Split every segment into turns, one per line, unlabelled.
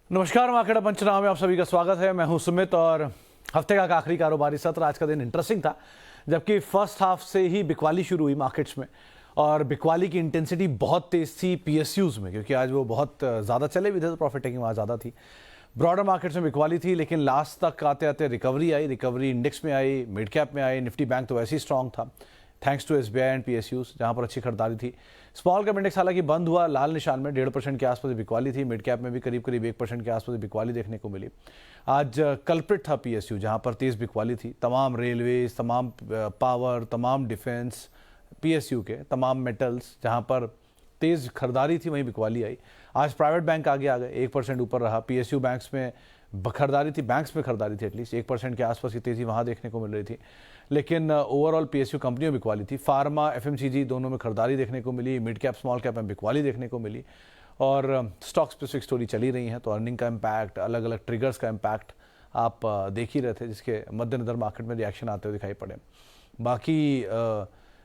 नमस्कार, मार्केट पंचनामे में आप सभी का स्वागत है। मैं हूं सुमित और हफ्ते का आखिरी कारोबारी सत्र आज का दिन इंटरेस्टिंग था, जबकि फर्स्ट हाफ से ही बिकवाली शुरू हुई मार्केट्स में और बिकवाली की इंटेंसिटी बहुत तेज थी पीएसयूज में, क्योंकि आज वो बहुत ज़्यादा चले भी थे तो प्रॉफिट टेकिंग वहाँ ज़्यादा थी। ब्रॉडर मार्केट्स में बिकवाली थी, लेकिन लास्ट तक आते आते रिकवरी आई। रिकवरी इंडेक्स में आई, मिड कैप में आई, निफ्टी बैंक तो वैसे ही स्ट्रॉन्ग था thanks to SBI and PSUs, जहां पर अच्छी खरीदारी थी। स्मॉल कैप इंडेक्स हालांकि बंद हुआ लाल निशान में, 1.5% के आसपास बिकवाली थी। मिड कैप में भी करीब 1% के आसपास बिकवाली देखने को मिली। आज कल्प्रिट था पीएसयू, जहां पर तेज बिकवाली थी। तमाम रेलवेज, तमाम पावर, तमाम डिफेंस, पीएसयू के तमाम मेटल्स, जहां पर तेज खरीदारी थी वहीं बिकवाली आई। आज प्राइवेट बैंक आगे आ गए, 1% ऊपर रहा। पीएसयू बैंक्स में खरीदारी थी, बैंक्स में खरीदारी थी, एटलीस्ट 1% के आसपास की तेजी वहां देखने को मिल रही थी। लेकिन ओवरऑल पीएसयू कंपनियों में बिकवाली थी। फार्मा, एफएमसीजी दोनों में खरीदारी देखने को मिली। मिड कैप, स्मॉल कैप में बिकवाली देखने को मिली और स्टॉक स्पेसिफिक स्टोरी चली रही है। तो अर्निंग का इम्पैक्ट, अलग अलग ट्रिगर्स का इम्पैक्ट आप देख ही रहे थे, जिसके मद्देनजर मार्केट में रिएक्शन आते हुए दिखाई पड़े। बाकी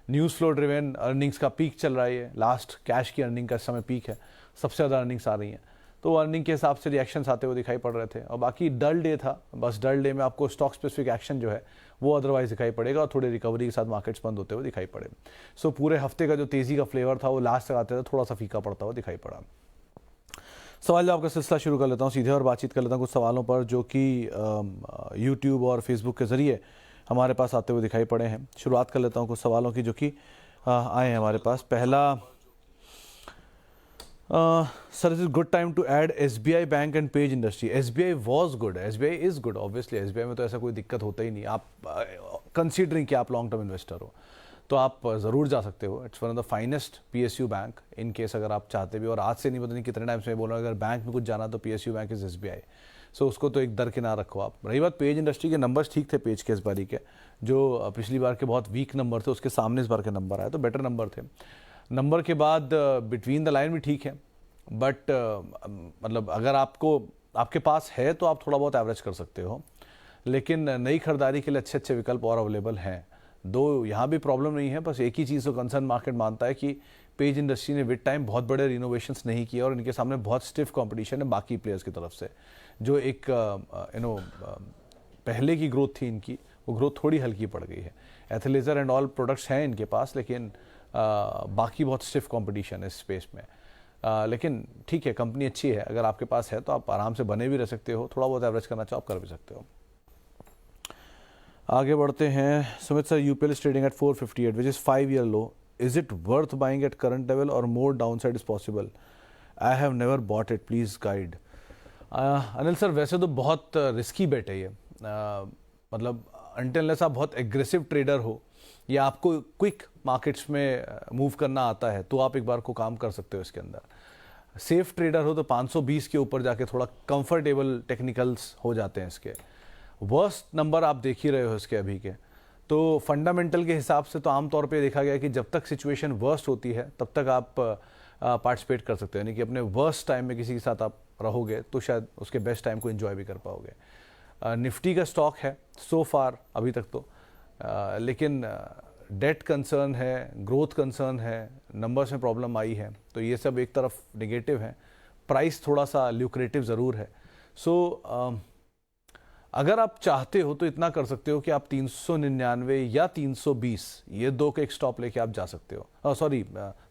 न्यूज़ फ्लो ड्रिवेन अर्निंग्स का पीक चल रहा है। लास्ट कैश की अर्निंग का इस समय पीक है, सबसे ज़्यादा अर्निंग्स आ रही हैं, तो अर्निंग के हिसाब से रिएक्शंस आते हुए दिखाई पड़ रहे थे। और बाकी डल डे था, बस डल डे में आपको स्टॉक स्पेसिफिक एक्शन जो है वो अदरवाइज दिखाई पड़ेगा और थोड़ी रिकवरी के साथ मार्केट्स बंद होते हुए दिखाई पड़े। सो पूरे हफ्ते का जो तेज़ी का फ्लेवर था वो लास्ट तक आते थे थोड़ा सा फीका पड़ता हुआ दिखाई पड़ा। सवाल जवाब का सिलसिला शुरू कर लेता हूँ सीधे और बातचीत कर लेता हूँ कुछ सवालों पर जो कि यूट्यूब और फेसबुक के ज़रिए हमारे पास आते हुए दिखाई पड़े हैं। शुरुआत कर लेता हूँ कुछ सवालों की जो कि आए हैं हमारे पास। पहला, sir is good time to add SBI bank and page industry. SBI was good, SBI is good, obviously SBI में तो ऐसा कोई दिक्कत होता ही नहीं। आप कंसीडरिंग कि आप लॉन्ग टर्म इन्वेस्टर हो तो आप ज़रूर जा सकते हो। It's one of the finest PSU bank, in case अगर आप चाहते भी। और आज से नहीं, पता नहीं कितने टाइम से मैं बोल रहा हूँ, अगर बैंक में कुछ जाना तो पीएसयू बैंक इज एसबीआई। सो उसको तो एक दरकिनार रखो आप। रही बात पेज इंडस्ट्री के, नंबर्स ठीक थे पेज के इस बारी के, जो पिछली बार के बहुत वीक नंबर थे उसके सामने इस बार के नंबर आए तो बेटर नंबर थे। नंबर के बाद बिटवीन द लाइन भी ठीक है, बट मतलब अगर आपके पास है तो आप थोड़ा बहुत एवरेज कर सकते हो, लेकिन नई खरीदारी के लिए अच्छे अच्छे विकल्प और अवेलेबल हैं। दो यहाँ भी प्रॉब्लम नहीं है, बस एक ही चीज़ को कंसर्न मार्केट मानता है कि पेज इंडस्ट्री ने विद टाइम बहुत बड़े रिनोवेशंस नहीं किए और इनके सामने बहुत स्टिफ कंपटीशन है बाकी प्लेयर्स की तरफ से। जो एक पहले की ग्रोथ थी इनकी, वो ग्रोथ थोड़ी हल्की पड़ गई है। एथलेजर एंड ऑल प्रोडक्ट्स हैं इनके पास, लेकिन बाकी बहुत स्टिफ कंपटीशन है इस स्पेस में। लेकिन ठीक है, कंपनी अच्छी है, अगर आपके पास है तो आप आराम से बने भी रह सकते हो। थोड़ा बहुत एवरेज करना चाहो आप कर भी सकते हो। आगे बढ़ते हैं। Sumit sir, UPL is trading at 458 which is 5 year low. Is it worth buying at current level और more downside is possible? I have never bought it, please guide. Anil sir, वैसे तो बहुत रिस्की बेट है ये। मतलब अनटिल अनलेस आप बहुत aggressive trader हो या आपको क्विक मार्केट्स में मूव करना आता है तो आप एक बार को काम कर सकते हो इसके अंदर। सेफ ट्रेडर हो तो 520 के ऊपर जाके थोड़ा कंफर्टेबल टेक्निकल्स हो जाते हैं इसके। वर्स्ट नंबर आप देख ही रहे हो इसके अभी के, तो फंडामेंटल के हिसाब से तो आमतौर पे देखा गया कि जब तक सिचुएशन वर्स्ट होती है तब तक आप पार्टिसिपेट कर सकते हो, यानी कि अपने वर्स्ट टाइम में किसी के साथ आप रहोगे तो शायद उसके बेस्ट टाइम को एंजॉय भी कर पाओगे। निफ्टी का स्टॉक है सो फार अभी तक तो, लेकिन डेट कंसर्न है, ग्रोथ कंसर्न है, नंबर्स में प्रॉब्लम आई है, तो ये सब एक तरफ नेगेटिव है। प्राइस थोड़ा सा ल्यूक्रेटिव ज़रूर है। सो अगर आप चाहते हो तो इतना कर सकते हो कि आप 399 या 320 ये दो के एक स्टॉप लेके आप जा सकते हो। सॉरी,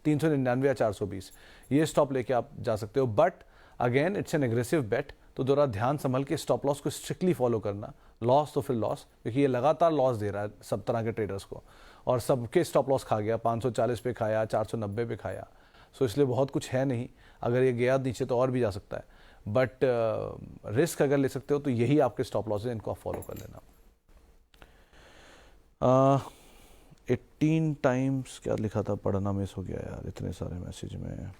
399 या 420 ये स्टॉप लेके आप जा सकते हो। But again it's an aggressive bet, तो जरा ध्यान संभल के स्टॉप लॉस को स्ट्रिक्टली फॉलो करना। लॉस तो फिर लॉस, क्योंकि ये लगातार लॉस दे रहा है सब तरह के ट्रेडर्स को और सबके स्टॉप लॉस खा गया। 540 पे खाया, 490 पे खाया। सो इसलिए बहुत कुछ है नहीं, अगर ये गया नीचे तो और भी जा सकता है, बट रिस्क अगर ले सकते हो तो यही आपके स्टॉप लॉस है, इनको आप फॉलो कर लेना। 18 टाइम्स क्या लिखा था, पढ़ना मिस हो गया यार, इतने सारे मैसेज में।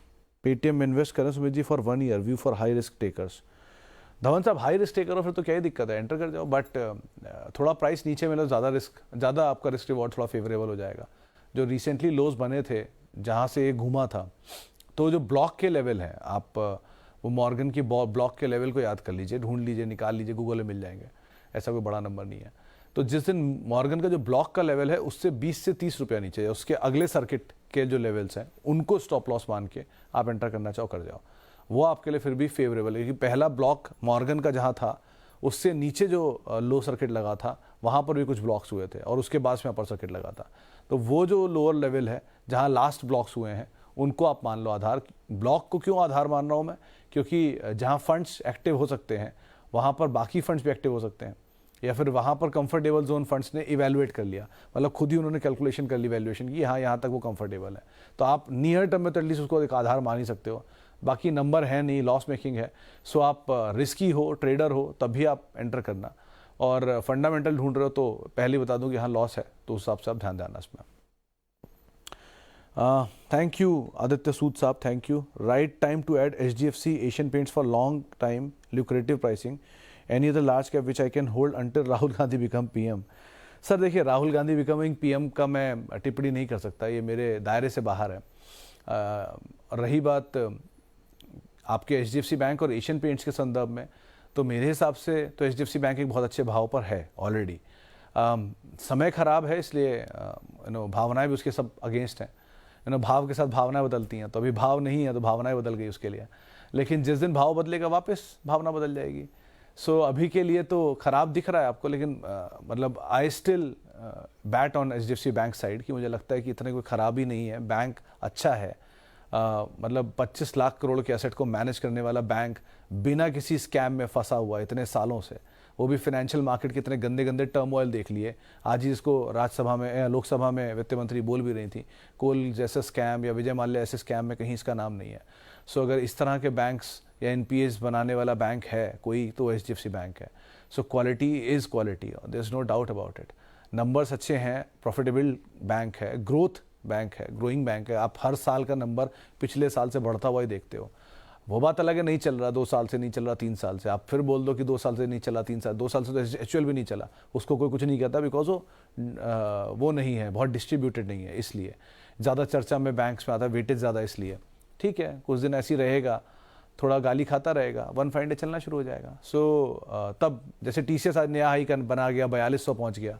पेटीएम में इन्वेस्ट करें Sumit ji for 1 year, view for high risk takers. Dhawan साहब, हाई रिस्क टेकर हो फिर तो क्या ही दिक्कत है, एंटर कर जाओ, बट थोड़ा प्राइस नीचे मिले, ज़्यादा आपका रिस्क रिवॉर्ड थोड़ा फेवरेबल हो जाएगा। जो रिसेंटली लोज बने थे जहाँ से ये घूमा था, तो जो ब्लॉक के लेवल हैं, आप वो मॉर्गन की ब्लॉक के लेवल को याद कर लीजिए, ढूंढ लीजिए, निकाल लीजिए, गूगल में मिल जाएंगे, ऐसा कोई बड़ा नंबर नहीं है। तो जिस दिन मॉर्गन का जो ब्लॉक का लेवल है उससे 20 से 30 रुपया नीचे है, उसके अगले सर्किट के जो लेवल्स हैं उनको स्टॉप लॉस मान के आप एंटर करना चाहो कर जाओ। वो आपके लिए फिर भी फेवरेबल है, क्योंकि पहला ब्लॉक मॉर्गन का जहाँ था उससे नीचे जो लो सर्किट लगा था वहाँ पर भी कुछ ब्लॉक्स हुए थे और उसके बाद में अपर सर्किट लगा था। तो वो जो लोअर लेवल है जहाँ लास्ट ब्लॉक्स हुए हैं उनको आप मान लो आधार। ब्लॉक को क्यों आधार मान रहा हूँ मैं, क्योंकि जहाँ फंड्स एक्टिव हो सकते हैं वहाँ पर बाकी फंड्स भी एक्टिव हो सकते हैं, या फिर वहाँ पर कंफर्टेबल जोन फंड्स ने इवैल्यूएट कर लिया, मतलब खुद ही उन्होंने कैलकुलेशन कर ली वैल्यूएशन की, हाँ यहाँ तक वो कंफर्टेबल है। तो आप नियर टर्म में तो एटलीस्ट उसको एक आधार मान ही सकते हो। बाकी नंबर है नहीं, लॉस मेकिंग है, सो आप रिस्की हो, ट्रेडर हो, तब भी आप एंटर करना। और फंडामेंटल ढूंढ रहे हो तो पहले बता दूं कि हाँ लॉस है, तो उस हिसाब से आप ध्यान देना इसमें। थैंक यू आदित्य सूद साहब, thank you. Right time to add HDFC Asian Paints for long time, lucrative pricing, any other large cap which I can hold until Rahul Gandhi become PM? Sir देखिए, राहुल गांधी बिकमिंग PM का मैं टिप्पणी नहीं कर सकता, ये मेरे दायरे से बाहर है। रही बात आपके HDFC बैंक और एशियन पेंट्स के संदर्भ में, तो मेरे हिसाब से तो HDFC बैंक एक बहुत अच्छे भाव पर है ऑलरेडी। समय खराब है, इसलिए भावनाएं भी उसके सब अगेंस्ट हैं। भाव के साथ भावनाएं बदलती हैं, तो अभी भाव नहीं है तो भावनाएं बदल गई उसके लिए, लेकिन जिस दिन भाव बदलेगा वापस भावना बदल जाएगी। सो अभी के लिए तो खराब दिख रहा है आपको, लेकिन मतलब I still bat on HDFC bank side, कि मुझे लगता है कि इतने कोई खराबी नहीं है, बैंक अच्छा है। मतलब 25 लाख करोड़ के एसेट को मैनेज करने वाला बैंक, बिना किसी स्कैम में फंसा हुआ इतने सालों से, वो भी फाइनेंशियल मार्केट के इतने गंदे गंदे टर्मोइल देख लिए। आज ही इसको राज्यसभा में, लोकसभा में वित्त मंत्री बोल भी रही थी, कोल जैसे स्कैम या विजय माल्या ऐसे स्कैम में कहीं इसका नाम नहीं है। सो अगर इस तरह के बैंक्स या NPAs बनाने वाला बैंक है कोई, तो HDFC बैंक है। So quality is quality, there is no doubt about it. Numbers अच्छे हैं, प्रॉफिटेबल बैंक है, ग्रोथ बैंक है, ग्रोइंग बैंक है। आप हर साल का नंबर पिछले साल से बढ़ता हुआ ही देखते हो। वो बात अलग है नहीं चल रहा, 2 साल से नहीं चल रहा, 3 साल से, आप फिर बोल दो कि 2 साल से नहीं चला, 3 साल, 2 साल से तो एक्चुअल भी नहीं चला, उसको कोई कुछ नहीं कहता, बिकॉज वो नहीं है, बहुत डिस्ट्रीब्यूटेड नहीं है, इसलिए ज़्यादा चर्चा में बैंक्स में आता है, वेटेज ज़्यादा इसलिए। ठीक है, कुछ दिन ऐसी रहेगा, थोड़ा गाली खाता रहेगा, वन फाइन डे चलना शुरू हो जाएगा। सो तब जैसे TCS आज नया हाई बना गया, 4200 पहुँच गया।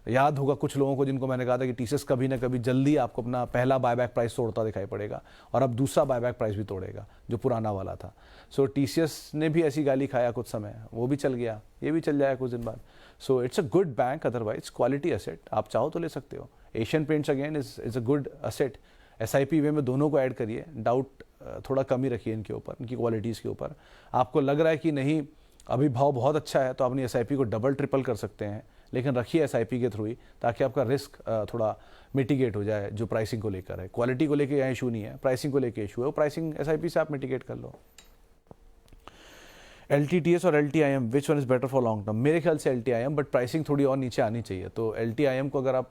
याद होगा कुछ लोगों को जिनको मैंने कहा था कि TCS कभी ना कभी जल्दी आपको अपना पहला बायबैक प्राइस तोड़ता दिखाई पड़ेगा, और अब दूसरा बायबैक प्राइस भी तोड़ेगा जो पुराना वाला था। सो TCS ने भी ऐसी गाली खाया कुछ समय, वो भी चल गया, ये भी चल जाएगा कुछ दिन बाद। So it's a good bank, otherwise quality asset, आप चाहो तो ले सकते हो। Asian paints again is a good asset. SIP वे में दोनों को ऐड करिए, डाउट थोड़ा कम ही रखिए इनके ऊपर, इनकी क्वालिटीज़ के ऊपर। आपको लग रहा है कि नहीं अभी भाव बहुत अच्छा है, तो अपनी SIP को डबल ट्रिपल कर सकते हैं, लेकिन रखिए SIP के थ्रू ही, ताकि आपका रिस्क थोड़ा मिटिगेट हो जाए जो प्राइसिंग को लेकर है। क्वालिटी को लेकर यहाँ इशू नहीं है, प्राइसिंग को लेकर इशू है, वो प्राइसिंग SIP से आप मिटिगेट कर लो। LTTS और LTIM, which one is better for long term? मेरे ख्याल से LTIM, बट प्राइसिंग थोड़ी और नीचे आनी चाहिए। तो LTIM को अगर आप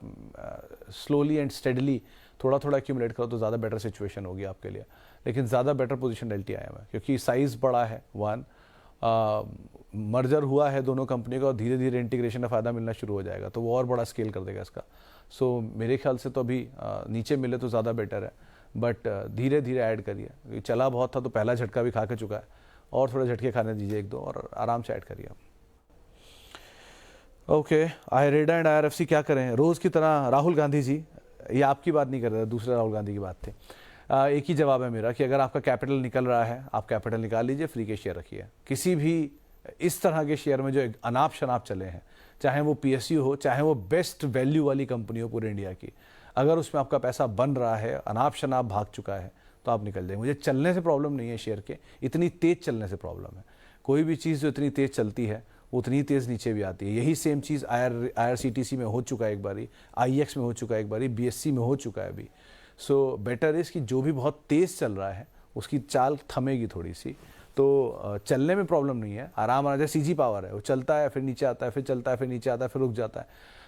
स्लोली एंड स्टेडली थोड़ा थोड़ा एक्यूमुलेट करो तो ज़्यादा बेटर सिचुएशन होगी आपके लिए, लेकिन ज़्यादा बेटर पोजीशन LTIM है, क्योंकि साइज़ बड़ा है, वन मर्जर हुआ है दोनों कंपनी का, और धीरे धीरे इंटीग्रेशन का फ़ायदा मिलना शुरू हो जाएगा, तो वो और बड़ा स्केल कर देगा इसका। सो मेरे ख्याल से तो अभी नीचे मिले तो ज़्यादा बेटर है, बट धीरे धीरे ऐड करिए। चला बहुत था तो पहला झटका भी खा के चुका है, और थोड़े झटके खाने दीजिए 1-2, और आराम से ऐड करिए। ओके, IREDA एंड IRFC क्या करें? रोज़ की तरह राहुल गांधी जी, ये आपकी बात नहीं कर रहे, दूसरे राहुल गांधी की बात थी। एक ही जवाब है मेरा कि अगर आपका कैपिटल निकल रहा है, आप कैपिटल निकाल लीजिए, फ्री के शेयर रखिए। किसी भी इस तरह के शेयर में जो अनाप शनाप चले हैं, चाहे वो PSU हो, चाहे वो बेस्ट वैल्यू वाली कंपनी हो पूरे इंडिया की, अगर उसमें आपका पैसा बन रहा है, अनाप शनाप भाग चुका है, तो आप निकल जाए। मुझे चलने से प्रॉब्लम नहीं है शेयर के, इतनी तेज़ चलने से प्रॉब्लम है। कोई भी चीज़ जो इतनी तेज़ चलती है उतनी तेज़ नीचे भी आती है। यही सेम चीज़ IRCTC में हो चुका है एक बारी, IEX में हो चुका है एक बारी, BSC में हो चुका है अभी। सो बेटर इज़ कि जो भी बहुत तेज़ चल रहा है उसकी चाल थमेगी थोड़ी सी, तो चलने में प्रॉब्लम नहीं है, आराम आ जाए। CG पावर है, वो चलता है फिर नीचे आता है, फिर चलता है फिर नीचे आता है, फिर रुक जाता है,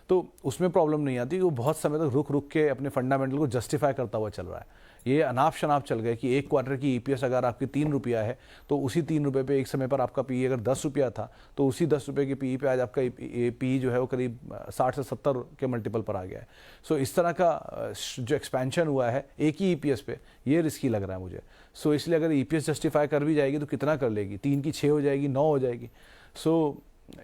तो उसमें प्रॉब्लम नहीं आती। वो बहुत समय तक रुक रुक के अपने फंडामेंटल को जस्टिफाई करता हुआ चल रहा है। ये अनाप शनाप चल गए कि एक क्वार्टर की EPS अगर आपकी 3 रुपया है, तो उसी 3 रुपये पे एक समय पर आपका PE अगर 10 रुपया था, तो उसी 10 रुपये की PE पे आज आपका PE जो है वो करीब 60 से 70 के मल्टीपल पर आ गया है। सो इस तरह का जो एक्सपेंशन हुआ है एक ही EPS पे, ये रिस्की लग रहा है मुझे। सो इसलिए अगर EPS जस्टिफाई कर भी जाएगी तो कितना कर लेगी, 3 की 6 हो जाएगी, 9 हो जाएगी। सो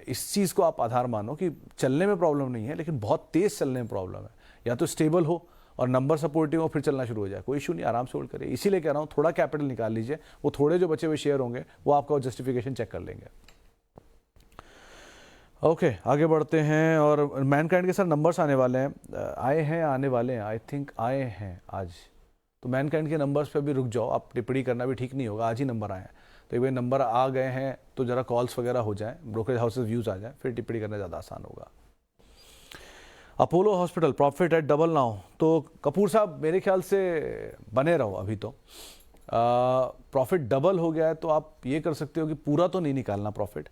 इस चीज़ को आप आधार मानो कि चलने में प्रॉब्लम नहीं है, लेकिन बहुत तेज़ चलने में प्रॉब्लम है। या तो स्टेबल हो और नंबर सपोर्टिव हो फिर चलना शुरू हो जाए, कोई इशू नहीं, आराम से होल्ड करिए। इसीलिए कह रहा हूँ थोड़ा कैपिटल निकाल लीजिए, वो थोड़े जो बचे हुए शेयर होंगे वो आपका जस्टिफिकेशन चेक कर लेंगे। ओके आगे बढ़ते हैं। और मैनकाइंड के सर नंबर्स आने वाले हैं, आने वाले हैं, आई थिंक आए हैं आज। तो मैनकाइंड के नंबर्स पे भी रुक जाओ, आप टिप्पणी करना भी ठीक नहीं होगा, आज ही नंबर आए हैं। तो एक बार नंबर आ गए हैं तो जरा कॉल्स वगैरह हो जाएं, ब्रोकरेज हाउसेस व्यूज आ जाएं, फिर टिप्पणी करना ज़्यादा आसान होगा। Apollo hospital profit at double now. तो कपूर साहब मेरे ख्याल से बने रहो, अभी तो प्रॉफिट डबल हो गया है, तो आप ये कर सकते हो कि पूरा तो नहीं निकालना प्रॉफिट,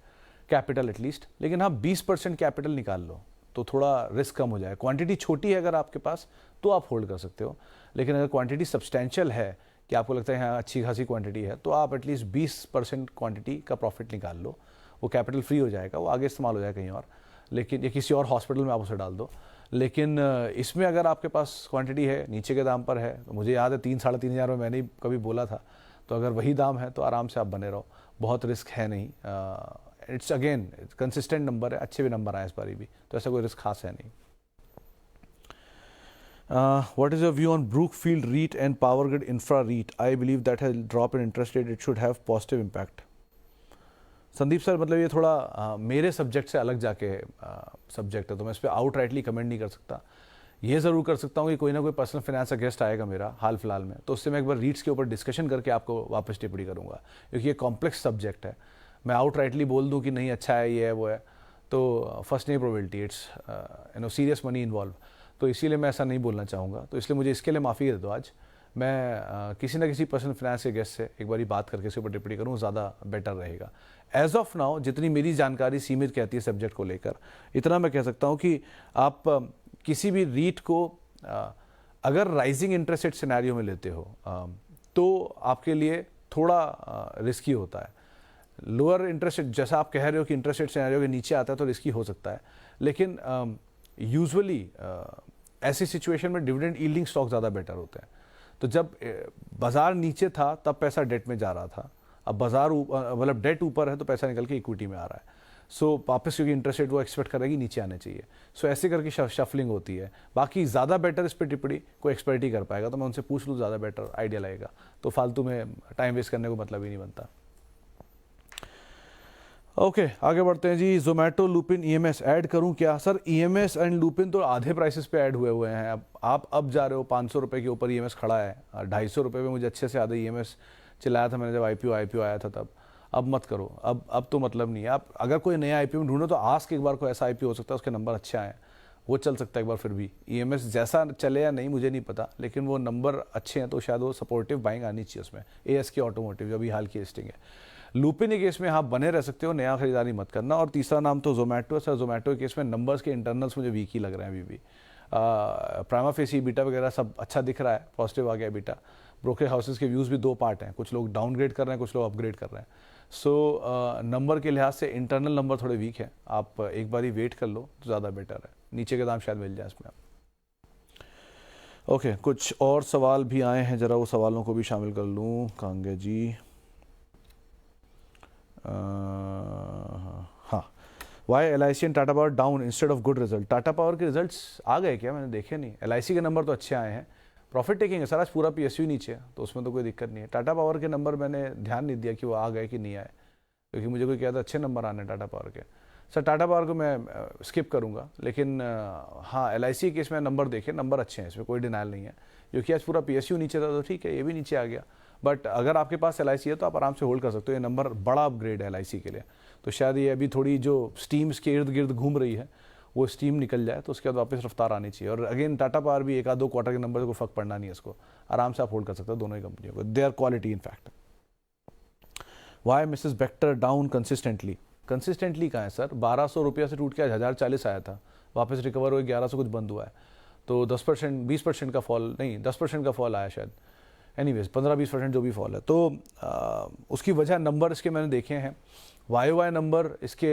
कैपिटल एटलीस्ट, लेकिन हाँ 20% कैपिटल निकाल लो तो थोड़ा रिस्क कम हो जाए। क्वांटिटी छोटी है अगर आपके पास तो आप होल्ड कर सकते हो, लेकिन अगर क्वांटिटी सब्सटेंशियल है कि आपको लगता है हाँ अच्छी खासी क्वांटिटी है, तो आप एटलीस्ट 20% क्वांटिटी का प्रॉफिट निकाल लो। वो कैपिटल फ्री हो जाएगा, वो आगे इस्तेमाल हो जाएगा कहीं और, लेकिन ये किसी और हॉस्पिटल में आप उसे डाल दो। लेकिन इसमें अगर आपके पास क्वांटिटी है, नीचे के दाम पर है, तो मुझे याद है 3-3.5 हज़ार में मैंने ही कभी बोला था, तो अगर वही दाम है तो आराम से आप बने रहो, बहुत रिस्क है नहीं। इट्स अगेन कंसिस्टेंट नंबर है, अच्छे भी नंबर आए इस बारी भी, तो ऐसा कोई रिस्क खास है नहीं। What is your view on Brookfield REIT and PowerGrid Infra REIT? I believe that has drop in interest rate, it should have positive impact. Sandeep sir मतलब ये थोड़ा मेरे सब्जेक्ट से अलग जाके सब्जेक्ट है, तो मैं इस पर आउटराइटली कमेंट नहीं कर सकता। ये ज़रूर कर सकता हूँ कि कोई ना कोई पर्सनल फाइनेंस का गेस्ट आएगा मेरा हाल फिलहाल में, तो उससे मैं एक बार रीट्स के ऊपर डिस्कशन करके आपको वापस टिप्पणी करूँगा, क्योंकि ये कॉम्प्लेक्स सब्जेक्ट है। मैं आउटराइटली बोल दूँ कि नहीं अच्छा है, ये है वो है, तो फर्स्ट नहीं probability, it's serious money involve, तो इसीलिए मैं ऐसा नहीं बोलना चाहूँगा। तो इसलिए मुझे इसके लिए माफ़ी दे दो। आज मैं किसी ना किसी पर्सनल फाइनेंस के गेस्ट से एक बार बात करके इसके ऊपर टिप्पणी करूँ, ज़्यादा बेटर रहेगा। एज ऑफ नाउ जितनी मेरी जानकारी सीमित कहती है सब्जेक्ट को लेकर, इतना मैं कह सकता हूँ कि आप किसी भी रीट को अगर राइजिंग इंटरेस्ट रेट सिनेरियो में लेते हो तो आपके लिए थोड़ा रिस्की होता है। लोअर इंटरेस्ट रेट, जैसा आप कह रहे हो कि इंटरेस्ट रेट सिनेरियो के नीचे आता है तो रिस्की हो सकता है, लेकिन यूजुअली ऐसी सिचुएशन में डिविडेंड यील्डिंग स्टॉक ज़्यादा बेटर होते हैं। तो जब बाजार नीचे था तब पैसा डेट में जा रहा था, अब बाजार मतलब डेट ऊपर है तो पैसा निकल के इक्विटी में आ रहा है। सो वापस क्योंकि इंटरेस्ट रेट वो एक्सपेक्ट करेगी नीचे आने चाहिए, सो ऐसे करके शफलिंग होती है। बाकी ज़्यादा बेटर इस पर टिप्पणी कोई एक्सपर्ट ही कर पाएगा, तो मैं उनसे पूछ लूँ ज़्यादा बेटर आइडिया लगेगा, तो फालतू में टाइम वेस्ट करने को मतलब ही नहीं बनता। ओके आगे बढ़ते हैं जी। जोमेटो लुपिन ईएमएस ऐड करूं क्या? सर ईएमएस एंड लुपिन तो आधे प्राइसेस पे ऐड हुए हैं। अब आप जा रहे हो 500 रुपये के ऊपर ईएमएस खड़ा है, 250 रुपये में मुझे अच्छे से आधा ईएमएस चिल्लाया था मैंने जब आईपीओ आया था तब। अब मत करो, अब तो मतलब नहीं है। आप अगर कोई नया आईपीओ ढूंढो तो आस्क एक बार कोई ऐसा आईपीओ हो सकता है उसके नंबर अच्छे आए, वो चल सकता है एक बार। फिर भी ईएमएस जैसा चले या नहीं मुझे नहीं पता, लेकिन वो नंबर अच्छे हैं तो शायद वो सपोर्टिव बाइंग आनी चाहिए उसमें। एएसके ऑटोमोटिव जो अभी हाल की लिस्टिंग है। लुपिन के केस में आप बने रह सकते हो, नया खरीदारी मत करना। और तीसरा नाम तो जोमेटो है। सर जोमेटो के केस में नंबर्स के इंटरनल्स मुझे वीक ही लग रहे हैं अभी भी। प्राइमा फेसी बीटा वगैरह सब अच्छा दिख रहा है, पॉजिटिव आ गया बीटा। ब्रोकरेज हाउसेस के व्यूज़ भी दो पार्ट हैं, कुछ लोग डाउनग्रेड कर रहे हैं, कुछ लोग अपग्रेड कर रहे हैं। सो नंबर के लिहाज से इंटरनल नंबर थोड़े वीक है, आप एक बार ही वेट कर लो तो ज़्यादा बेटर है। नीचे के दाम शायद मिल जाए इसमें। ओके कुछ और सवाल भी आए हैं, ज़रा वो सवालों को भी शामिल कर लूँ। कांगे जी हाँ, why LIC and Tata power down instead of good result? Tata power के रिजल्ट्स आ गए क्या? मैंने देखे नहीं। LIC के नंबर तो अच्छे आए हैं, प्रॉफिट टेकिंग है सर, आज पूरा PSU नीचे है तो उसमें तो कोई दिक्कत नहीं है। टाटा पावर के नंबर मैंने ध्यान नहीं दिया कि वो आ गए कि नहीं आए, क्योंकि मुझे कोई कहता अच्छे नंबर आने टाटा पावर के। सर टाटा पावर को मैं स्किप करूँगा, लेकिन हाँ LIC के इसमें नंबर देखे, नंबर अच्छे हैं, इसमें कोई डिनाइल नहीं है। क्योंकि आज पूरा PSU नीचे था तो ठीक है, ये भी नीचे आ गया। बट अगर आपके पास LIC है तो आप आराम से होल्ड कर सकते हो। ये नंबर बड़ा अपग्रेड है LIC के लिए, तो शायद ये अभी थोड़ी जो स्टीम्स के इर्द गिर्द घूम रही है वो स्टीम निकल जाए तो उसके बाद वापस रफ्तार आनी चाहिए। और अगेन टाटा पावर भी 1-2 क्वार्टर के नंबर को फर्क पड़ना नहीं है, इसको आराम से आप होल्ड कर सकते हो दोनों ही कंपनियों को, they are quality in fact. Why Mrs Bector down consistently? Consistently कहाँ है सर? 1200 रुपया से टूट के 1040 आया था, वापस रिकवर हुए 1100 कुछ बंद हुआ है, तो 10% 20% का फॉल नहीं, 10% का फॉल आया शायद। एनीवेज 15-20% जो भी फॉल है, तो उसकी वजह नंबर इसके मैंने देखे हैं। YOY नंबर इसके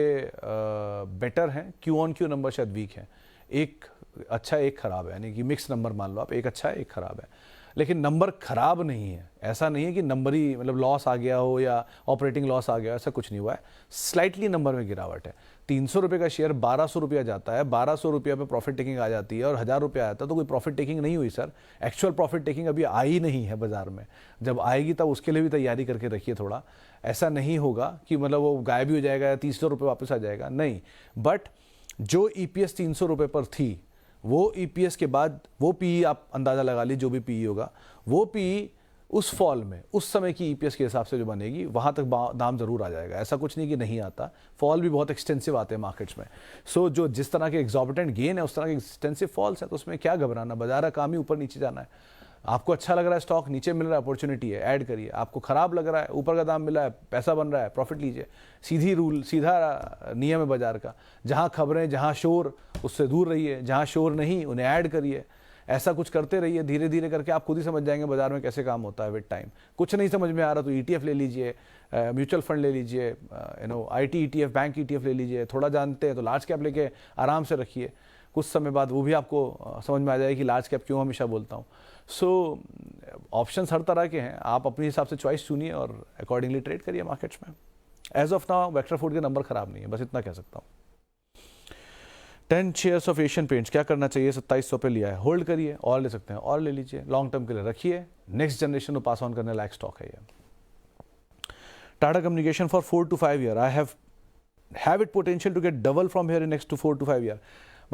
बेटर हैं, Q-on-Q नंबर शायद वीक है। एक अच्छा एक ख़राब है, यानी कि मिक्स नंबर मान लो आप, एक अच्छा है एक ख़राब है। लेकिन नंबर खराब नहीं है। ऐसा नहीं है कि नंबर ही मतलब लॉस आ गया हो या ऑपरेटिंग लॉस आ गया, ऐसा कुछ नहीं हुआ है। स्लाइटली नंबर में गिरावट है। 300 रुपये का शेयर 1200 रुपया जाता है, 1200 रुपया पे प्रॉफिट टेकिंग आ जाती है और 1000 रुपया आता है, तो कोई प्रॉफिट टेकिंग नहीं हुई सर। एक्चुअल प्रॉफिट टेकिंग अभी आई नहीं है बाजार में। जब आएगी तब उसके लिए भी तैयारी करके रखिए थोड़ा। ऐसा नहीं होगा कि मतलब वो गायब ही हो जाएगा या 300 रुपये वापस आ जाएगा, नहीं। बट जो EPS 300 रुपये पर थी, वो EPS के बाद वो PE आप अंदाज़ा लगा लीजिए, जो भी PE होगा, वो PE उस फॉल में उस समय की EPS के हिसाब से जो बनेगी वहाँ तक दाम ज़रूर आ जाएगा। ऐसा कुछ नहीं कि नहीं आता, फॉल भी बहुत एक्सटेंसिव आते हैं मार्केट्स में। सो जो जिस तरह के एग्जॉर्बिटेंट गेन है उस तरह के एक्सटेंसिव फॉल्स है, तो उसमें क्या घबराना, बाजार का काम ही ऊपर नीचे जाना है। आपको अच्छा लग रहा है स्टॉक, नीचे मिल रहा है, अपॉर्चुनिटी है, ऐड करिए। आपको खराब लग रहा है, ऊपर का दाम मिला है, पैसा बन रहा है, प्रॉफिट लीजिए। सीधी रूल, सीधा नियम है बाजार का। जहां खबरें, जहां शोर, उससे दूर रहिए। जहां शोर नहीं, उन्हें ऐड करिए। ऐसा कुछ करते रहिए, धीरे धीरे करके आप खुद ही समझ जाएंगे बाजार में कैसे काम होता है विद टाइम। कुछ नहीं समझ में आ रहा तो ETF ले लीजिए, म्यूचुअल फंड ले लीजिए, IT ETF, बैंक ETF ले लीजिए। थोड़ा जानते हैं तो लार्ज कैप लेके आराम से रखिए। कुछ समय बाद वो भी आपको समझ में आ जाएगा कि लार्ज कैप क्यों हमेशा बोलता हूँ। सो ऑप्शंस हर तरह के हैं, आप अपने हिसाब से चॉइस चुनिए और अकॉर्डिंगली ट्रेड करिए मार्केट्स में। As of now Bector food के नंबर खराब नहीं है, बस इतना कह सकता हूँ। 10 शेयर्स ऑफ एशियन पेंट्स, क्या करना चाहिए? 2700 पे लिया है, होल्ड करिए, और ले सकते हैं और ले लीजिए, लॉन्ग टर्म के लिए रखिए। नेक्स्ट जनरेशन को पास ऑन करने लायक स्टॉक है ये। Tata communication for 4 to 5 year, I have it potential to get double from here in next 4 to 5 year।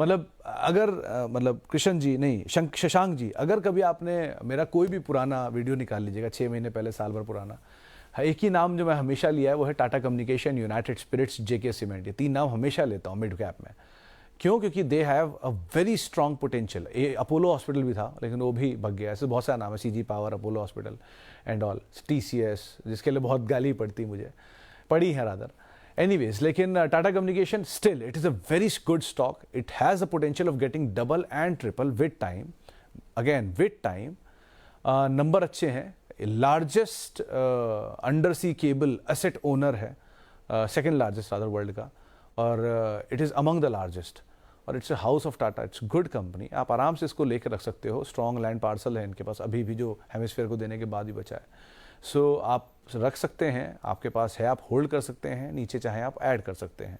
मतलब अगर मतलब कृष्ण जी नहीं, शशांक जी, अगर कभी आपने मेरा कोई भी पुराना वीडियो निकाल लीजिएगा, 6 महीने पहले, साल भर पुराना, एक ही नाम जो मैं हमेशा लिया है वो है Tata communication, United Spirits, JK cement. ये 3 नाम हमेशा लेता हूँ मिड कैप में। क्यों? क्योंकि they have a very strong potential. ये अपोलो हॉस्पिटल भी था लेकिन वो भी भग गया। ऐसे बहुत सारा नाम है, CG power, Apollo hospital and all, TCS, जिसके लिए बहुत गाली पड़ती मुझे, पड़ी है रादर। Anyways, लेकिन Tata Communication still it is a very good stock. It has a potential of getting double and triple with time. Again with time, number अच्छे हैं। Largest undersea cable asset owner है, second largest rather world का, और it is among the largest, और it's a house of Tata. It's good company, आप आराम से इसको लेकर रख सकते हो। स्ट्रॉन्ग लैंड पार्सल है इनके पास अभी भी, जो हेमिस्फीयर को देने के बाद भी बचा है। सो आप रख सकते हैं, आपके पास है, आप होल्ड कर सकते हैं, नीचे चाहे आप ऐड कर सकते हैं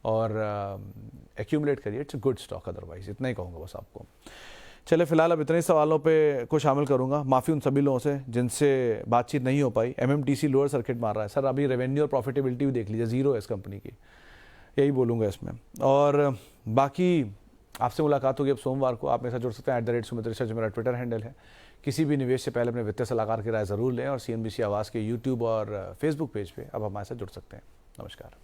और एक्यूमुलेट करिए। It's a good stock otherwise, इतना ही कहूँगा बस आपको। चले फिलहाल अब इतने ही सवालों पे को शामिल करूंगा। माफ़ी उन सभी लोगों से जिनसे बातचीत नहीं हो पाई। MMTC लोअर सर्किट मार रहा है सर, अभी रेवेन्यू और प्रॉफिटेबिलिटी भी देख लीजिए, जीरो है इस कंपनी की, यही बोलूँगा इसमें। और बाकी आपसे मुलाकात होगी अब सोमवार को। आप मेरे साथ जुड़ सकते हैं @सुमित रिसर्च, मेरा ट्विटर हैंडल है। किसी भी निवेश से पहले अपने वित्तीय सलाहकार की राय ज़रूर लें, और CNBC आवाज़ के YouTube और Facebook पेज पे अब हमारे साथ जुड़ सकते हैं। नमस्कार।